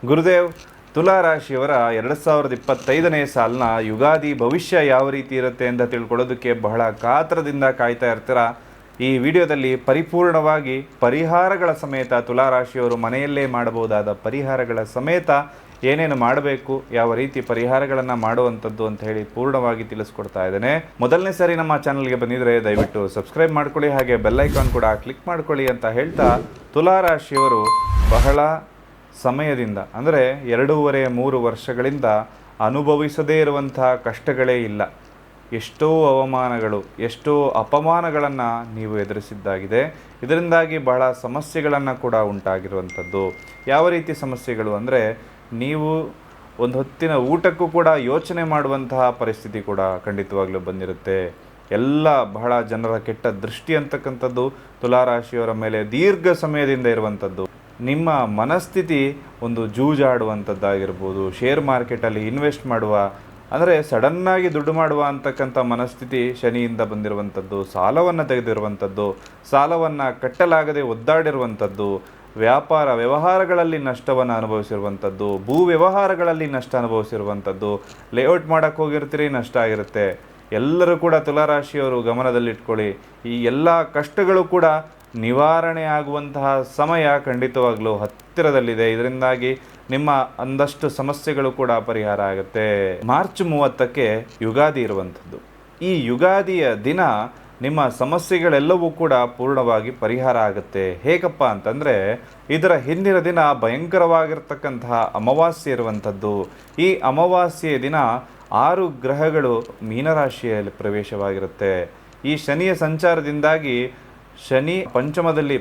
ಗುರುದೇವ್, ತುಲಾ ರಾಶಿಯವರ 2025ನೇ ಸಾಲಿನ ಯುಗಾದಿ ಭವಿಷ್ಯ ಯಾವ ರೀತಿ ಇರುತ್ತೆ ಅಂತ ತಿಳ್ಕೊಳ್ಳೋದಕ್ಕೆ ಬಹಳ ಕಾತರದಿಂದ ಕಾಯ್ತಾ ಇರ್ತೀರ. ಈ ವಿಡಿಯೋದಲ್ಲಿ ಪರಿಪೂರ್ಣವಾಗಿ ಪರಿಹಾರಗಳ ಸಮೇತ ತುಲಾ ರಾಶಿಯವರು ಮನೆಯಲ್ಲೇ ಮಾಡಬಹುದಾದ ಪರಿಹಾರಗಳ ಸಮೇತ ಏನೇನು ಮಾಡಬೇಕು, ಯಾವ ರೀತಿ ಪರಿಹಾರಗಳನ್ನು ಮಾಡುವಂಥದ್ದು ಅಂತ ಹೇಳಿ ಪೂರ್ಣವಾಗಿ ತಿಳಿಸ್ಕೊಡ್ತಾ ಇದ್ದೇನೆ. ಮೊದಲನೇ ಸಾರಿ ನಮ್ಮ ಚಾನಲ್ಗೆ ಬಂದಿದ್ರೆ ದಯವಿಟ್ಟು ಸಬ್ಸ್ಕ್ರೈಬ್ ಮಾಡ್ಕೊಳ್ಳಿ, ಹಾಗೆ ಬೆಲ್ ಐಕಾನ್ ಕೂಡ ಕ್ಲಿಕ್ ಮಾಡ್ಕೊಳ್ಳಿ ಅಂತ ಹೇಳ್ತಾ, ತುಲಾ ರಾಶಿಯವರು ಬಹಳ ಸಮಯದಿಂದ ಅಂದರೆ 2.5-3 ವರ್ಷಗಳಿಂದ ಅನುಭವಿಸದೇ ಇರುವಂತಹ ಕಷ್ಟಗಳೇ ಇಲ್ಲ. ಎಷ್ಟೋ ಅವಮಾನಗಳು, ಎಷ್ಟೋ ಅಪಮಾನಗಳನ್ನು ನೀವು ಎದುರಿಸಿದ್ದಾಗಿದೆ. ಇದರಿಂದಾಗಿ ಬಹಳ ಸಮಸ್ಯೆಗಳನ್ನು ಕೂಡ ಉಂಟಾಗಿರುವಂಥದ್ದು. ಯಾವ ರೀತಿ ಸಮಸ್ಯೆಗಳು ಅಂದರೆ, ನೀವು ಒಂದು ಹೊತ್ತಿನ ಊಟಕ್ಕೂ ಕೂಡ ಯೋಚನೆ ಮಾಡುವಂತಹ ಪರಿಸ್ಥಿತಿ ಕೂಡ ಖಂಡಿತವಾಗ್ಲೂ ಬಂದಿರುತ್ತೆ. ಎಲ್ಲ ಬಹಳ ಜನರ ಕೆಟ್ಟ ದೃಷ್ಟಿ ಅಂತಕ್ಕಂಥದ್ದು ತುಲಾ ರಾಶಿಯವರ ಮೇಲೆ ದೀರ್ಘ ಸಮಯದಿಂದ ಇರುವಂಥದ್ದು. ನಿಮ್ಮ ಮನಸ್ಥಿತಿ ಒಂದು ಜೂಜಾಡುವಂಥದ್ದಾಗಿರ್ಬೋದು, ಶೇರ್ ಮಾರ್ಕೆಟಲ್ಲಿ ಇನ್ವೆಸ್ಟ್ ಮಾಡುವ ಅಂದರೆ ಸಡನ್ನಾಗಿ ದುಡ್ಡು ಮಾಡುವ ಅಂತಕ್ಕಂಥ ಮನಸ್ಥಿತಿ ಶನಿಯಿಂದ ಬಂದಿರುವಂಥದ್ದು, ಸಾಲವನ್ನು ತೆಗೆದಿರುವಂಥದ್ದು, ಸಾಲವನ್ನು ಕಟ್ಟಲಾಗದೆ ಒದ್ದಾಡಿರುವಂಥದ್ದು, ವ್ಯಾಪಾರ ವ್ಯವಹಾರಗಳಲ್ಲಿ ನಷ್ಟವನ್ನು ಅನುಭವಿಸಿರುವಂಥದ್ದು, ಭೂ ವ್ಯವಹಾರಗಳಲ್ಲಿ ನಷ್ಟ ಅನುಭವಿಸಿರುವಂಥದ್ದು, ಲೇಔಟ್ ಮಾಡೋಕ್ಕೆ ಹೋಗಿರ್ತೀರಿ, ನಷ್ಟ ಆಗಿರುತ್ತೆ. ಎಲ್ಲರೂ ಕೂಡ ತುಲಾರಾಶಿಯವರು ಗಮನದಲ್ಲಿಟ್ಕೊಳ್ಳಿ. ಈ ಎಲ್ಲ ಕಷ್ಟಗಳು ಕೂಡ ನಿವಾರಣೆ ಆಗುವಂತಹ ಸಮಯ ಖಂಡಿತವಾಗ್ಲೂ ಹತ್ತಿರದಲ್ಲಿದೆ. ಇದರಿಂದಾಗಿ ನಿಮ್ಮ ಒಂದಷ್ಟು ಸಮಸ್ಯೆಗಳು ಕೂಡ ಪರಿಹಾರ ಆಗುತ್ತೆ. ಮಾರ್ಚ್ 30ಕ್ಕೆ ಯುಗಾದಿ ಇರುವಂಥದ್ದು. ಈ ಯುಗಾದಿಯ ದಿನ ನಿಮ್ಮ ಸಮಸ್ಯೆಗಳೆಲ್ಲವೂ ಕೂಡ ಪೂರ್ಣವಾಗಿ ಪರಿಹಾರ ಆಗುತ್ತೆ. ಹೇಗಪ್ಪ ಅಂತಂದರೆ, ಇದರ ಹಿಂದಿನ ದಿನ ಭಯಂಕರವಾಗಿರ್ತಕ್ಕಂತಹ ಅಮಾವಾಸ್ಯೆ ಇರುವಂಥದ್ದು. ಈ ಅಮಾವಾಸ್ಯೆಯ ದಿನ 6 ಗ್ರಹಗಳು ಮೀನರಾಶಿಯಲ್ಲಿ ಪ್ರವೇಶವಾಗಿರುತ್ತೆ. ಈ ಶನಿಯ ಸಂಚಾರದಿಂದಾಗಿ ಶನಿ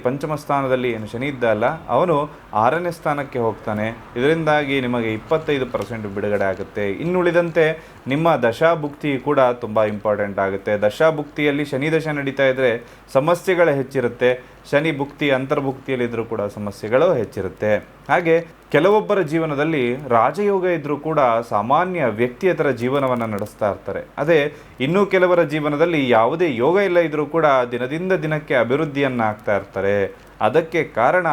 ಪಂಚಮ ಸ್ಥಾನದಲ್ಲಿ ಏನು ಶನಿ ಇದ್ದಲ್ಲ, ಅವನು 6ನೇ ಸ್ಥಾನಕ್ಕೆ ಹೋಗ್ತಾನೆ. ಇದರಿಂದಾಗಿ ನಿಮಗೆ 25% ಬಿಡುಗಡೆ ಆಗುತ್ತೆ. ಇನ್ನುಳಿದಂತೆ ನಿಮ್ಮ ದಶಾಭುಕ್ತಿ ಕೂಡ ತುಂಬ ಇಂಪಾರ್ಟೆಂಟ್ ಆಗುತ್ತೆ. ದಶಾಭುಕ್ತಿಯಲ್ಲಿ ಶನಿ ದಶ ನಡೀತಾ ಇದ್ದರೆ ಸಮಸ್ಯೆಗಳು ಹೆಚ್ಚಿರುತ್ತೆ. ಶನಿ ಭುಕ್ತಿ ಅಂತರ್ಭುಕ್ತಿಯಲ್ಲಿದ್ದರೂ ಕೂಡ ಸಮಸ್ಯೆಗಳು ಹೆಚ್ಚಿರುತ್ತೆ. ಹಾಗೆ ಕೆಲವೊಬ್ಬರ ಜೀವನದಲ್ಲಿ ರಾಜಯೋಗ ಇದ್ದರೂ ಕೂಡ ಸಾಮಾನ್ಯ ವ್ಯಕ್ತಿಯ ಥರ ಜೀವನವನ್ನು ನಡೆಸ್ತಾ ಇರ್ತಾರೆ. ಅದೇ ಇನ್ನೂ ಕೆಲವರ ಜೀವನದಲ್ಲಿ ಯಾವುದೇ ಯೋಗ ಇಲ್ಲ ಇದ್ದರೂ ಕೂಡ ದಿನದಿಂದ ದಿನಕ್ಕೆ ಅಭಿವೃದ್ಧಿಯನ್ನು ಆಗ್ತಾ ಇರ್ತಾರೆ. ಅದಕ್ಕೆ ಕಾರಣ,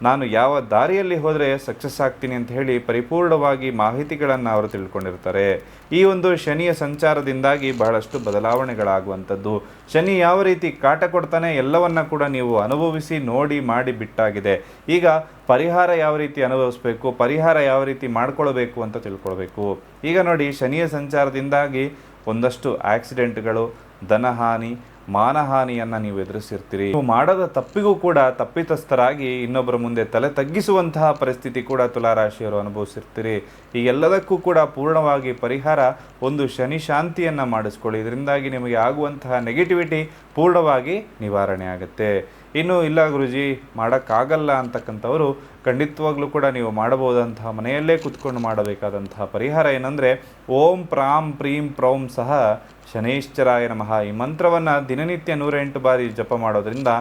ನಾನು ಯಾವ ದಾರಿಯಲ್ಲಿ ಹೋದರೆ ಸಕ್ಸಸ್ ಆಗ್ತೀನಿ ಅಂತ ಹೇಳಿ ಪರಿಪೂರ್ಣವಾಗಿ ಮಾಹಿತಿಗಳನ್ನು ಅವರು ತಿಳ್ಕೊಂಡಿರ್ತಾರೆ. ಈ ಒಂದು ಶನಿಯ ಸಂಚಾರದಿಂದಾಗಿ ಬಹಳಷ್ಟು ಬದಲಾವಣೆಗಳಾಗುವಂಥದ್ದು. ಶನಿ ಯಾವ ರೀತಿ ಕಾಟ ಕೊಡ್ತಾನೆ ಎಲ್ಲವನ್ನ ಕೂಡ ನೀವು ಅನುಭವಿಸಿ ನೋಡಿ ಮಾಡಿ ಬಿಟ್ಟಾಗಿದೆ. ಈಗ ಪರಿಹಾರ ಯಾವ ರೀತಿ ಅನುಭವಿಸಬೇಕು, ಪರಿಹಾರ ಯಾವ ರೀತಿ ಮಾಡ್ಕೊಳ್ಬೇಕು ಅಂತ ತಿಳ್ಕೊಳ್ಬೇಕು. ಈಗ ನೋಡಿ, ಶನಿಯ ಸಂಚಾರದಿಂದಾಗಿ ಒಂದಷ್ಟು ಆಕ್ಸಿಡೆಂಟ್ಗಳು, ಧನಹಾನಿ, ಮಾನಹಾನಿಯನ್ನು ನೀವು ಎದುರಿಸಿರ್ತೀರಿ. ನೀವು ಮಾಡದ ತಪ್ಪಿಗೂ ಕೂಡ ತಪ್ಪಿತಸ್ಥರಾಗಿ ಇನ್ನೊಬ್ಬರ ಮುಂದೆ ತಲೆ ತಗ್ಗಿಸುವಂತಹ ಪರಿಸ್ಥಿತಿ ಕೂಡ ತುಲಾರಾಶಿಯವರು ಅನುಭವಿಸಿರ್ತೀರಿ. ಈ ಎಲ್ಲದಕ್ಕೂ ಕೂಡ ಪೂರ್ಣವಾಗಿ ಪರಿಹಾರ ಒಂದು ಶನಿ ಶಾಂತಿಯನ್ನು ಮಾಡಿಸ್ಕೊಳ್ಳಿ. ಇದರಿಂದಾಗಿ ನಿಮಗೆ ಆಗುವಂತಹ ನೆಗೆಟಿವಿಟಿ ಪೂರ್ಣವಾಗಿ ನಿವಾರಣೆ ಆಗುತ್ತೆ. ಇನ್ನು ಇಲ್ಲ ಗುರುಜಿ ಮಾಡೋಕ್ಕಾಗಲ್ಲ ಅಂತಕ್ಕಂಥವರು ಖಂಡಿತವಾಗ್ಲೂ ಕೂಡ ನೀವು ಮಾಡಬಹುದಂತಹ ಮನೆಯಲ್ಲೇ ಕುತ್ಕೊಂಡು ಮಾಡಬೇಕಾದಂತಹ ಪರಿಹಾರ ಏನಂದರೆ, ಓಂ ಪ್ರಾಂ ಪ್ರೀಂ ಪ್ರೌಂ ಸಹ ಶನೈಶ್ಚರಾಯ ನಮಃ. ಈ ಮಂತ್ರವನ್ನು ದಿನನಿತ್ಯ 108 ಬಾರಿ ಜಪ ಮಾಡೋದ್ರಿಂದ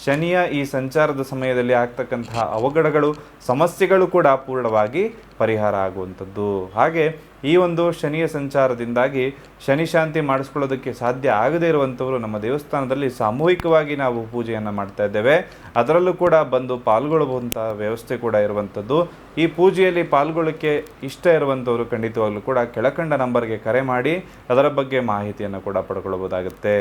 ಶನಿಯ ಈ ಸಂಚಾರದ ಸಮಯದಲ್ಲಿ ಆಗ್ತಕ್ಕಂತಹ ಅವಘಡಗಳು, ಸಮಸ್ಯೆಗಳು ಕೂಡ ಪೂರ್ಣವಾಗಿ ಪರಿಹಾರ ಆಗುವಂಥದ್ದು. ಹಾಗೆ ಈ ಒಂದು ಶನಿಯ ಸಂಚಾರದಿಂದಾಗಿ ಶನಿ ಶಾಂತಿ ಮಾಡಿಸ್ಕೊಳ್ಳೋದಕ್ಕೆ ಸಾಧ್ಯ ಆಗದೇ ಇರುವಂಥವರು ನಮ್ಮ ದೇವಸ್ಥಾನದಲ್ಲಿ ಸಾಮೂಹಿಕವಾಗಿ ನಾವು ಪೂಜೆಯನ್ನು ಮಾಡ್ತಾ ಇದ್ದೇವೆ. ಅದರಲ್ಲೂ ಕೂಡ ಬಂದು ಪಾಲ್ಗೊಳ್ಳುವಂಥ ವ್ಯವಸ್ಥೆ ಕೂಡ ಇರುವಂಥದ್ದು. ಈ ಪೂಜೆಯಲ್ಲಿ ಪಾಲ್ಗೊಳ್ಳೋಕ್ಕೆ ಇಷ್ಟ ಇರುವಂಥವರು ಖಂಡಿತವಾಗ್ಲೂ ಕೂಡ ಕೆಳಕಂಡ ನಂಬರ್ಗೆ ಕರೆ ಮಾಡಿ ಅದರ ಬಗ್ಗೆ ಮಾಹಿತಿಯನ್ನು ಕೂಡ ಪಡ್ಕೊಳ್ಬೋದಾಗುತ್ತೆ.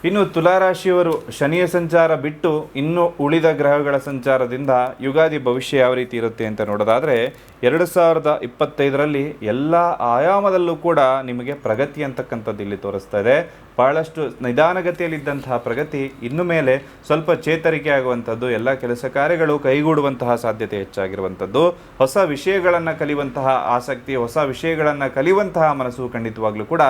ಇನ್ನು ತುಲಾರಾಶಿಯವರು ಶನಿಯ ಸಂಚಾರ ಬಿಟ್ಟು ಇನ್ನು ಉಳಿದ ಗ್ರಹಗಳ ಸಂಚಾರದಿಂದ ಯುಗಾದಿ ಭವಿಷ್ಯ ಯಾವ ರೀತಿ ಇರುತ್ತೆ ಅಂತ ನೋಡೋದಾದರೆ, 2025ರಲ್ಲಿ ಎಲ್ಲ ಆಯಾಮದಲ್ಲೂ ಕೂಡ ನಿಮಗೆ ಪ್ರಗತಿ ಅಂತಕ್ಕಂಥದ್ದು ಇಲ್ಲಿ ತೋರಿಸ್ತಾ ಇದೆ. ಬಹಳಷ್ಟು ನಿಧಾನಗತಿಯಲ್ಲಿದ್ದಂತಹ ಪ್ರಗತಿ ಇನ್ನು ಮೇಲೆ ಸ್ವಲ್ಪ ಚೇತರಿಕೆ ಆಗುವಂಥದ್ದು, ಎಲ್ಲ ಕೆಲಸ ಕಾರ್ಯಗಳು ಕೈಗೂಡುವಂತಹ ಸಾಧ್ಯತೆ ಹೆಚ್ಚಾಗಿರುವಂಥದ್ದು, ಹೊಸ ವಿಷಯಗಳನ್ನು ಕಲಿಯುವಂತಹ ಆಸಕ್ತಿ, ಹೊಸ ವಿಷಯಗಳನ್ನು ಕಲಿಯುವಂತಹ ಮನಸ್ಸು ಖಂಡಿತವಾಗ್ಲೂ ಕೂಡ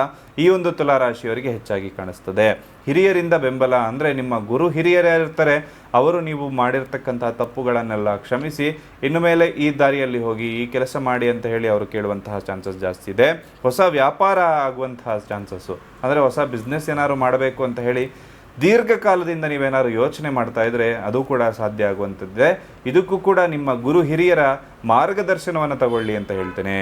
ಈ ಒಂದು ತುಲಾರಾಶಿಯವರಿಗೆ ಹೆಚ್ಚಾಗಿ ಕಾಣಿಸ್ತದೆ. ಹಿರಿಯರಿಂದ ಬೆಂಬಲ ಅಂದರೆ ನಿಮ್ಮ ಗುರು ಹಿರಿಯರಿರ್ತಾರೆ, ಅವರು ನೀವು ಮಾಡಿರ್ತಕ್ಕಂತಹ ತಪ್ಪುಗಳನ್ನೆಲ್ಲ ಕ್ಷಮಿಸಿ ಇನ್ನು ಮೇಲೆ ಈ ದಾರಿಯಲ್ಲಿ ಹೋಗಿ ಈ ಕೆಲಸ ಮಾಡಿ ಅಂತ ಹೇಳಿ ಅವರು ಕೇಳುವಂತಹ ಚಾನ್ಸಸ್ ಜಾಸ್ತಿ ಇದೆ. ಹೊಸ ವ್ಯಾಪಾರ ಆಗುವಂತಹ ಚಾನ್ಸಸ್ಸು ಅಂದರೆ ಹೊಸ ಬಿಸ್ನೆಸ್ ಏನಾದ್ರು ಮಾಡಬೇಕು ಅಂತ ಹೇಳಿ ದೀರ್ಘಕಾಲದಿಂದ ನೀವೇನಾದ್ರು ಯೋಚನೆ ಮಾಡ್ತಾ ಇದ್ರೆ ಅದು ಕೂಡ ಸಾಧ್ಯ ಆಗುವಂಥದ್ದಿದೆ. ಇದಕ್ಕೂ ಕೂಡ ನಿಮ್ಮ ಗುರು ಹಿರಿಯರ ಮಾರ್ಗದರ್ಶನವನ್ನು ತಗೊಳ್ಳಿ ಅಂತ ಹೇಳ್ತೇನೆ.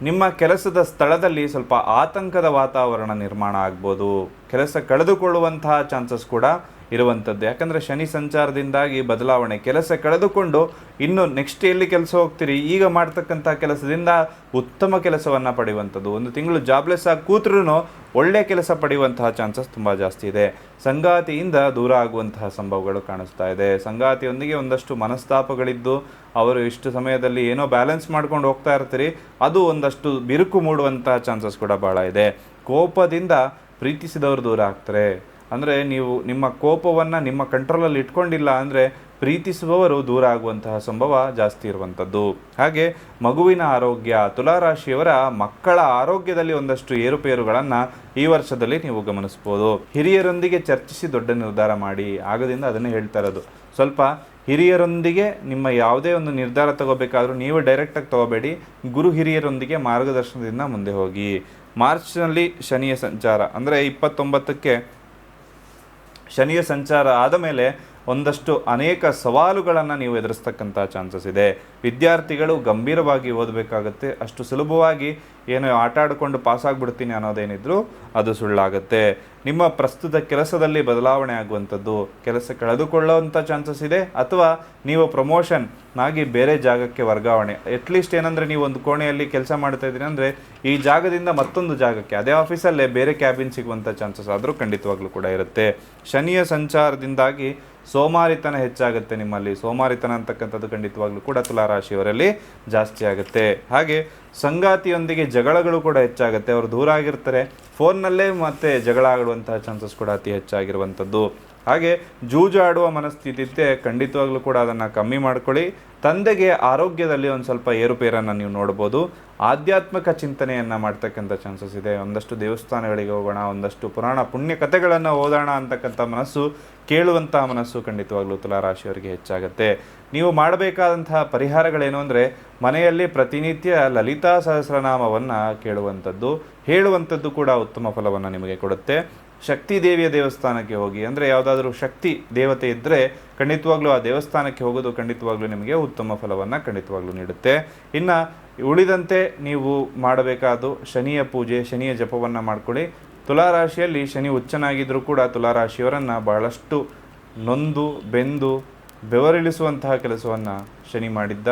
ನಿಮ್ಮ ಕೆಲಸದ ಸ್ಥಳದಲ್ಲಿ ಸ್ವಲ್ಪ ಆತಂಕದ ವಾತಾವರಣ ನಿರ್ಮಾಣ ಆಗ್ಬೋದು. ಕೆಲಸ ಕಳೆದುಕೊಳ್ಳುವಂತಹ ಚಾನ್ಸಸ್ ಕೂಡ ಇರುವಂಥದ್ದು. ಯಾಕಂದರೆ ಶನಿ ಸಂಚಾರದಿಂದಾಗಿ ಬದಲಾವಣೆ, ಕೆಲಸ ಕಳೆದುಕೊಂಡು ಇನ್ನು ನೆಕ್ಸ್ಟ್ ಎಲ್ಲಿ ಕೆಲಸ ಹೋಗ್ತೀರಿ, ಈಗ ಮಾಡ್ತಕ್ಕಂಥ ಕೆಲಸದಿಂದ ಉತ್ತಮ ಕೆಲಸವನ್ನು ಪಡೆಯುವಂಥದ್ದು. ಒಂದು ತಿಂಗಳು ಜಾಬ್ಲೆಸ್ ಆಗಿ ಕೂತ್ರೂ ಒಳ್ಳೆಯ ಕೆಲಸ ಪಡೆಯುವಂತಹ ಚಾನ್ಸಸ್ ತುಂಬ ಜಾಸ್ತಿ ಇದೆ. ಸಂಗಾತಿಯಿಂದ ದೂರ ಆಗುವಂತಹ ಸಂಭವಗಳು ಕಾಣಿಸ್ತಾ ಇದೆ. ಸಂಗಾತಿಯೊಂದಿಗೆ ಒಂದಷ್ಟು ಮನಸ್ತಾಪಗಳಿದ್ದು ಅವರು ಇಷ್ಟು ಸಮಯದಲ್ಲಿ ಏನೋ ಬ್ಯಾಲೆನ್ಸ್ ಮಾಡ್ಕೊಂಡು ಹೋಗ್ತಾ ಇರ್ತೀರಿ, ಅದು ಒಂದಷ್ಟು ಬಿರುಕು ಮೂಡುವಂತಹ ಚಾನ್ಸಸ್ ಕೂಡ ಭಾಳ ಇದೆ. ಕೋಪದಿಂದ ಪ್ರೀತಿಸಿದವರು ದೂರ ಆಗ್ತಾರೆ. ಅಂದರೆ ನೀವು ನಿಮ್ಮ ಕೋಪವನ್ನು ನಿಮ್ಮ ಕಂಟ್ರೋಲಲ್ಲಿ ಇಟ್ಕೊಂಡಿಲ್ಲ ಅಂದರೆ ಪ್ರೀತಿಸುವವರು ದೂರ ಆಗುವಂತಹ ಸಂಭವ ಜಾಸ್ತಿ ಇರುವಂಥದ್ದು. ಹಾಗೆ ಮಗುವಿನ ಆರೋಗ್ಯ, ತುಲಾರಾಶಿಯವರ ಮಕ್ಕಳ ಆರೋಗ್ಯದಲ್ಲಿ ಒಂದಷ್ಟು ಏರುಪೇರುಗಳನ್ನು ಈ ವರ್ಷದಲ್ಲಿ ನೀವು ಗಮನಿಸ್ಬೋದು. ಹಿರಿಯರೊಂದಿಗೆ ಚರ್ಚಿಸಿ ದೊಡ್ಡ ನಿರ್ಧಾರ ಮಾಡಿ, ಆಗದಿಂದ ಅದನ್ನೇ ಹೇಳ್ತಾ ಇರೋದು. ಸ್ವಲ್ಪ ಹಿರಿಯರೊಂದಿಗೆ ನಿಮ್ಮ ಯಾವುದೇ ಒಂದು ನಿರ್ಧಾರ ತಗೋಬೇಕಾದ್ರೂ ನೀವು ಡೈರೆಕ್ಟಾಗಿ ತಗೋಬೇಡಿ, ಗುರು ಹಿರಿಯರೊಂದಿಗೆ ಮಾರ್ಗದರ್ಶನದಿಂದ ಮುಂದೆ ಹೋಗಿ. ಮಾರ್ಚ್ನಲ್ಲಿ ಶನಿಯ ಸಂಚಾರ ಅಂದರೆ 29ಕ್ಕೆ ಶನಿಯ ಸಂಚಾರ ಆದ ಮೇಲೆ ಒಂದಷ್ಟು ಅನೇಕ ಸವಾಲುಗಳನ್ನು ನೀವು ಎದುರಿಸ್ತಕ್ಕಂಥ ಚಾನ್ಸಸ್ ಇದೆ. ವಿದ್ಯಾರ್ಥಿಗಳು ಗಂಭೀರವಾಗಿ ಓದಬೇಕಾಗತ್ತೆ. ಅಷ್ಟು ಸುಲಭವಾಗಿ ಏನೋ ಆಟ ಆಡಿಕೊಂಡು ಪಾಸಾಗ್ಬಿಡ್ತೀನಿ ಅನ್ನೋದೇನಿದ್ರು ಅದು ಸುಳ್ಳಾಗುತ್ತೆ. ನಿಮ್ಮ ಪ್ರಸ್ತುತ ಕೆಲಸದಲ್ಲಿ ಬದಲಾವಣೆ ಆಗುವಂಥದ್ದು, ಕೆಲಸ ಕಳೆದುಕೊಳ್ಳುವಂಥ ಚಾನ್ಸಸ್ ಇದೆ, ಅಥವಾ ನೀವು ಪ್ರಮೋಷನ್ ಆಗಿ ಬೇರೆ ಜಾಗಕ್ಕೆ ವರ್ಗಾವಣೆ. ಅಟ್ಲೀಸ್ಟ್ ಏನಂದರೆ ನೀವು ಒಂದು ಕೋಣೆಯಲ್ಲಿ ಕೆಲಸ ಮಾಡ್ತಾ ಇದ್ದೀರಿ ಅಂದರೆ ಈ ಜಾಗದಿಂದ ಮತ್ತೊಂದು ಜಾಗಕ್ಕೆ, ಅದೇ ಆಫೀಸಲ್ಲೇ ಬೇರೆ ಕ್ಯಾಬಿನ್ ಸಿಗುವಂಥ ಚಾನ್ಸಸ್ ಆದರೂ ಖಂಡಿತವಾಗ್ಲೂ ಕೂಡ ಇರುತ್ತೆ. ಶನಿಯ ಸಂಚಾರದಿಂದಾಗಿ ಸೋಮಾರಿತನ ಹೆಚ್ಚಾಗುತ್ತೆ. ನಿಮ್ಮಲ್ಲಿ ಸೋಮಾರಿತನ ಅಂತಕ್ಕಂಥದ್ದು ಖಂಡಿತವಾಗ್ಲೂ ಕೂಡ ತುಲಾರಾಶಿಯವರಲ್ಲಿ ಜಾಸ್ತಿ ಆಗುತ್ತೆ. ಹಾಗೆ ಸಂಗಾತಿಯೊಂದಿಗೆ ಜಗಳಗಳು ಕೂಡ ಹೆಚ್ಚಾಗುತ್ತೆ. ಅವರು ದೂರ ಆಗಿರ್ತಾರೆ, ಫೋನ್ನಲ್ಲೇ ಮತ್ತೆ ಜಗಳ ಆಡುವಂತಹ ಚಾನ್ಸಸ್ ಕೂಡ ಅತಿ ಹೆಚ್ಚಾಗಿರುವಂಥದ್ದು. ಹಾಗೆ ಜೂಜಾಡುವ ಮನಸ್ಥಿತಿ ಇದ್ದರೆ ಖಂಡಿತವಾಗ್ಲೂ ಕೂಡ ಅದನ್ನು ಕಮ್ಮಿ ಮಾಡ್ಕೊಳ್ಳಿ. ತಂದೆಗೆ ಆರೋಗ್ಯದಲ್ಲಿ ಒಂದು ಸ್ವಲ್ಪ ಏರುಪೇರನ್ನು ನೀವು ನೋಡ್ಬೋದು. ಆಧ್ಯಾತ್ಮಿಕ ಚಿಂತನೆಯನ್ನು ಮಾಡ್ತಕ್ಕಂಥ ಚಾನ್ಸಸ್ ಇದೆ. ಒಂದಷ್ಟು ದೇವಸ್ಥಾನಗಳಿಗೆ ಹೋಗೋಣ, ಒಂದಷ್ಟು ಪುರಾಣ ಪುಣ್ಯ ಕಥೆಗಳನ್ನು ಓದೋಣ ಅಂತಕ್ಕಂಥ ಮನಸ್ಸು, ಕೇಳುವಂಥ ಮನಸ್ಸು ಖಂಡಿತವಾಗ್ಲೂ ತುಲಾರಾಶಿಯವರಿಗೆ ಹೆಚ್ಚಾಗುತ್ತೆ. ನೀವು ಮಾಡಬೇಕಾದಂತಹ ಪರಿಹಾರಗಳೇನು ಅಂದರೆ ಮನೆಯಲ್ಲಿ ಪ್ರತಿನಿತ್ಯ ಲಲಿತಾ ಸಹಸ್ರನಾಮವನ್ನು ಕೇಳುವಂಥದ್ದು, ಹೇಳುವಂಥದ್ದು ಕೂಡ ಉತ್ತಮ ಫಲವನ್ನು ನಿಮಗೆ ಕೊಡುತ್ತೆ. ಶಕ್ತಿ ದೇವಿಯ ದೇವಸ್ಥಾನಕ್ಕೆ ಹೋಗಿ, ಅಂದರೆ ಯಾವುದಾದ್ರೂ ಶಕ್ತಿ ದೇವತೆ ಇದ್ದರೆ ಖಂಡಿತವಾಗ್ಲೂ ಆ ದೇವಸ್ಥಾನಕ್ಕೆ ಹೋಗೋದು ಖಂಡಿತವಾಗ್ಲೂ ನಿಮಗೆ ಉತ್ತಮ ಫಲವನ್ನು ಖಂಡಿತವಾಗ್ಲೂ ನೀಡುತ್ತೆ. ಇನ್ನು ಉಳಿದಂತೆ ನೀವು ಮಾಡಬೇಕಾದ ಶನಿಯ ಪೂಜೆ, ಶನಿಯ ಜಪವನ್ನು ಮಾಡ್ಕೊಳ್ಳಿ. ತುಲಾರಾಶಿಯಲ್ಲಿ ಶನಿ ಉಚ್ಚನಾಗಿದ್ದರೂ ಕೂಡ ತುಲಾರಾಶಿಯವರನ್ನು ಬಹಳಷ್ಟು ನೊಂದು ಬೆಂದು ಬೆವರಿಳಿಸುವಂತಹ ಕೆಲಸವನ್ನು ಶನಿ ಮಾಡಿದ್ದ.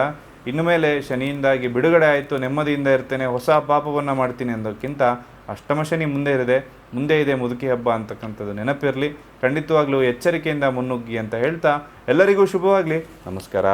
ಇನ್ನು ಮೇಲೆ ಶನಿಯಿಂದಾಗಿ ಬಿಡುಗಡೆ ಆಯಿತು, ನೆಮ್ಮದಿಯಿಂದ ಇರ್ತೇನೆ, ಹೊಸ ಪಾಪವನ್ನು ಮಾಡ್ತೀನಿ ಅನ್ನೋದಕ್ಕಿಂತ ಅಷ್ಟಮ ಶನಿ ಮುಂದೆ ಇದೆ ಮುದುಕಿ ಹಬ್ಬ ಅಂತಕ್ಕಂಥದ್ದು ನೆನಪಿರಲಿ. ಖಂಡಿತವಾಗ್ಲೂ ಎಚ್ಚರಿಕೆಯಿಂದ ಮುನ್ನುಗ್ಗಿ ಅಂತ ಹೇಳ್ತಾ ಎಲ್ಲರಿಗೂ ಶುಭವಾಗಲಿ. ನಮಸ್ಕಾರ.